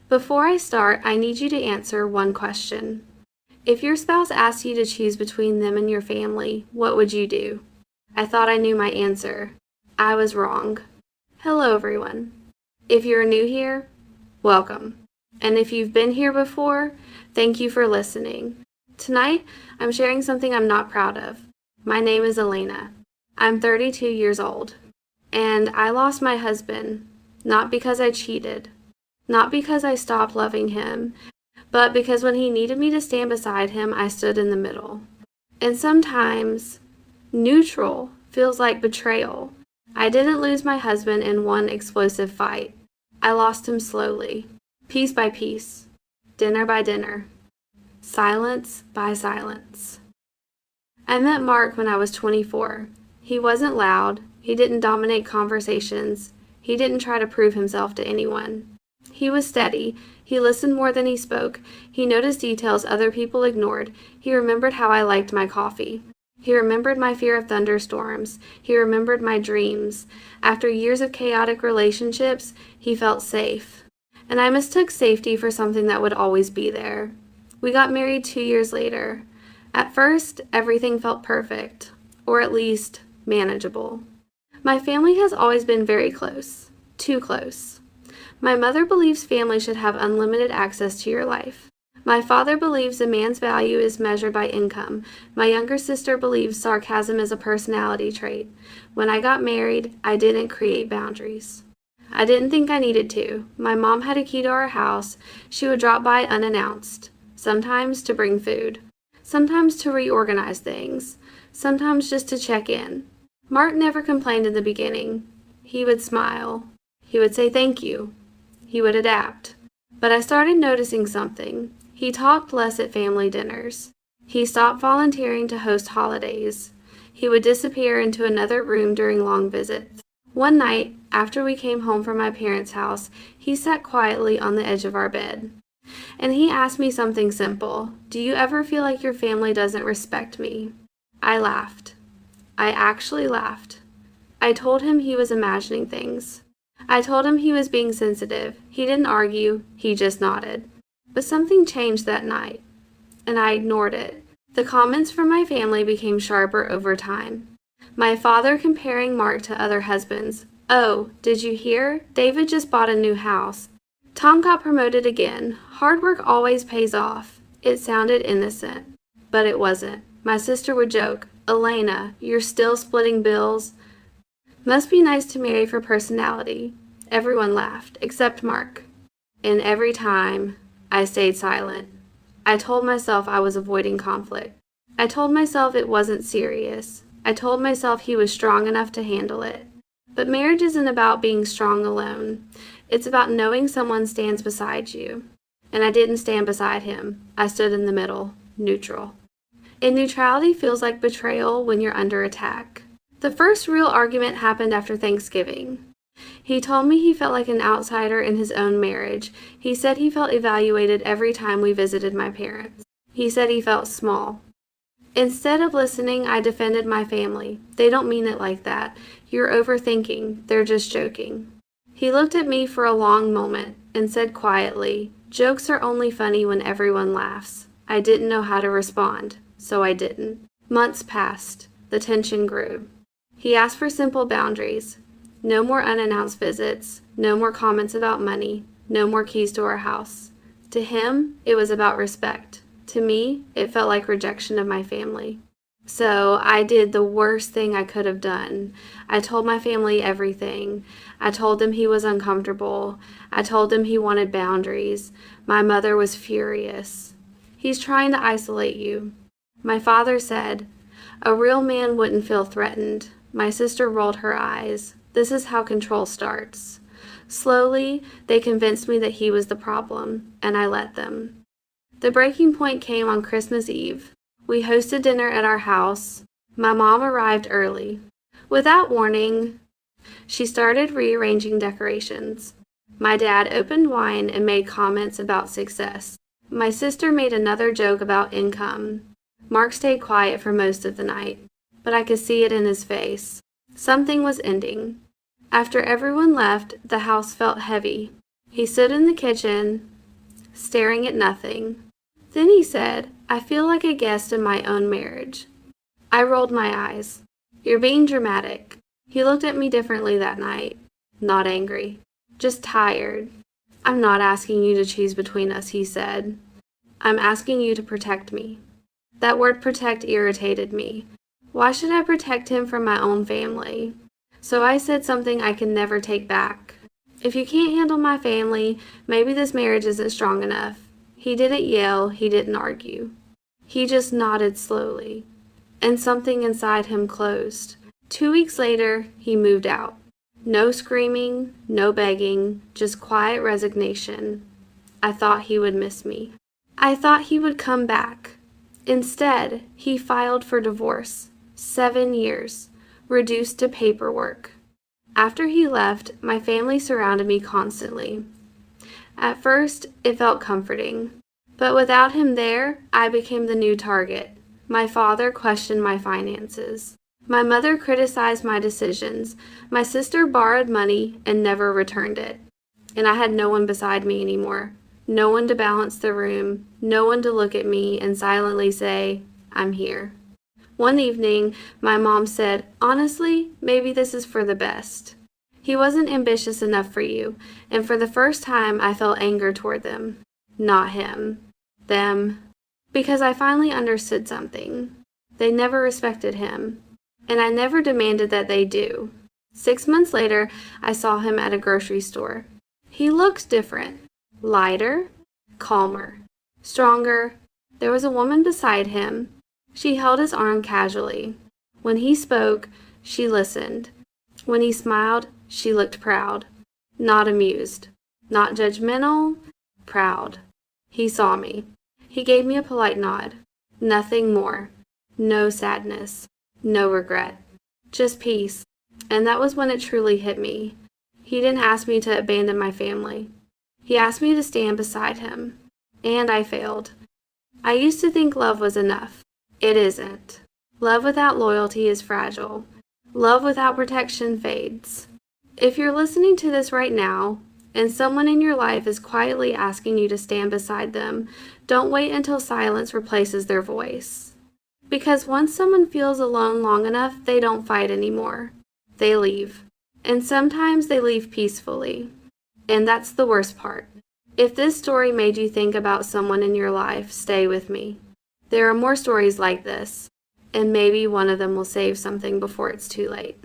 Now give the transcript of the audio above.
Before I start, I need you to answer one question. If your spouse asked you to choose between them and your family, what would you do? I thought I knew my answer. I was wrong. Hello, everyone. If you're new here, welcome. And if you've been here before, thank you for listening. Tonight, I'm sharing something I'm not proud of. My name is Elena. I'm 32 years old. And I lost my husband, not because I cheated, not because I stopped loving him, but because when he needed me to stand beside him, I stood in the middle. And sometimes, neutral feels like betrayal. I didn't lose my husband in one explosive fight. I lost him slowly, piece by piece, dinner by dinner, silence by silence. I met Mark when I was 24. He wasn't loud. He didn't dominate conversations. He didn't try to prove himself to anyone. He was steady. He listened more than he spoke. He noticed details other people ignored. He remembered how I liked my coffee. He remembered my fear of thunderstorms. He remembered my dreams. After years of chaotic relationships, he felt safe. And I mistook safety for something that would always be there. We got married 2 years later. At first, everything felt perfect, or at least manageable. My family has always been very close, too close. My mother believes family should have unlimited access to your life. My father believes a man's value is measured by income. My younger sister believes sarcasm is a personality trait. When I got married, I didn't create boundaries. I didn't think I needed to. My mom had a key to our house. She would drop by unannounced, sometimes to bring food, sometimes to reorganize things, sometimes just to check in. Mark never complained in the beginning. He would smile. He would say thank you. He would adapt. But I started noticing something. He talked less at family dinners. He stopped volunteering to host holidays. He would disappear into another room during long visits. One night, after we came home from my parents' house, he sat quietly on the edge of our bed. And he asked me something simple. Do you ever feel like your family doesn't respect me? I laughed. I actually laughed. I told him he was imagining things. I told him he was being sensitive. He didn't argue, he just nodded. But something changed that night, and I ignored it. The comments from my family became sharper over time. My father comparing Mark to other husbands. Oh, did you hear? David just bought a new house. Tom got promoted again. Hard work always pays off. It sounded innocent, but it wasn't. My sister would joke, Elena, you're still splitting bills? Must be nice to marry for personality. Everyone laughed, except Mark. And every time, I stayed silent. I told myself I was avoiding conflict. I told myself it wasn't serious. I told myself he was strong enough to handle it. But marriage isn't about being strong alone. It's about knowing someone stands beside you. And I didn't stand beside him. I stood in the middle, neutral. And neutrality feels like betrayal when you're under attack. The first real argument happened after Thanksgiving. He told me he felt like an outsider in his own marriage. He said he felt evaluated every time we visited my parents. He said he felt small. Instead of listening, I defended my family. They don't mean it like that. You're overthinking. They're just joking. He looked at me for a long moment and said quietly, jokes are only funny when everyone laughs. I didn't know how to respond, so I didn't. Months passed. The tension grew. He asked for simple boundaries. No more unannounced visits. No more comments about money. No more keys to our house. To him, it was about respect. To me, it felt like rejection of my family. So I did the worst thing I could have done. I told my family everything. I told them he was uncomfortable. I told them he wanted boundaries. My mother was furious. He's trying to isolate you. My father said, a real man wouldn't feel threatened. My sister rolled her eyes. This is how control starts. Slowly, they convinced me that he was the problem, and I let them. The breaking point came on Christmas Eve. We hosted dinner at our house. My mom arrived early. Without warning, she started rearranging decorations. My dad opened wine and made comments about success. My sister made another joke about income. Mark stayed quiet for most of the night, but I could see it in his face. Something was ending. After everyone left, the house felt heavy. He stood in the kitchen, staring at nothing. Then he said, "I feel like a guest in my own marriage." I rolled my eyes. "You're being dramatic." He looked at me differently that night. Not angry. Just tired. "I'm not asking you to choose between us," he said. "I'm asking you to protect me." That word protect irritated me. Why should I protect him from my own family? So I said something I can never take back. "If you can't handle my family, maybe this marriage isn't strong enough." He didn't yell, he didn't argue. He just nodded slowly, and something inside him closed. 2 weeks later, he moved out. No screaming, no begging, just quiet resignation. I thought he would miss me. I thought he would come back. Instead, he filed for divorce. 7 years, reduced to paperwork. After he left, my family surrounded me constantly. At first, it felt comforting. But without him there, I became the new target. My father questioned my finances. My mother criticized my decisions. My sister borrowed money and never returned it. And I had no one beside me anymore. No one to balance the room. No one to look at me and silently say, "I'm here." One evening, my mom said, "Honestly, maybe this is for the best. He wasn't ambitious enough for you." And for the first time, I felt anger toward them. Not him. Them. Because I finally understood something. They never respected him. And I never demanded that they do. 6 months later, I saw him at a grocery store. He looked different. Lighter. Calmer. Stronger. There was a woman beside him. She held his arm casually. When he spoke, she listened. When he smiled, she looked proud. Not amused. Not judgmental. Proud. He saw me. He gave me a polite nod. Nothing more. No sadness. No regret. Just peace. And that was when it truly hit me. He didn't ask me to abandon my family. He asked me to stand beside him. And I failed. I used to think love was enough. It isn't. Love without loyalty is fragile. Love without protection fades. If you're listening to this right now, and someone in your life is quietly asking you to stand beside them, don't wait until silence replaces their voice. Because once someone feels alone long enough, they don't fight anymore. They leave. And sometimes they leave peacefully. And that's the worst part. If this story made you think about someone in your life, stay with me. There are more stories like this, and maybe one of them will save something before it's too late.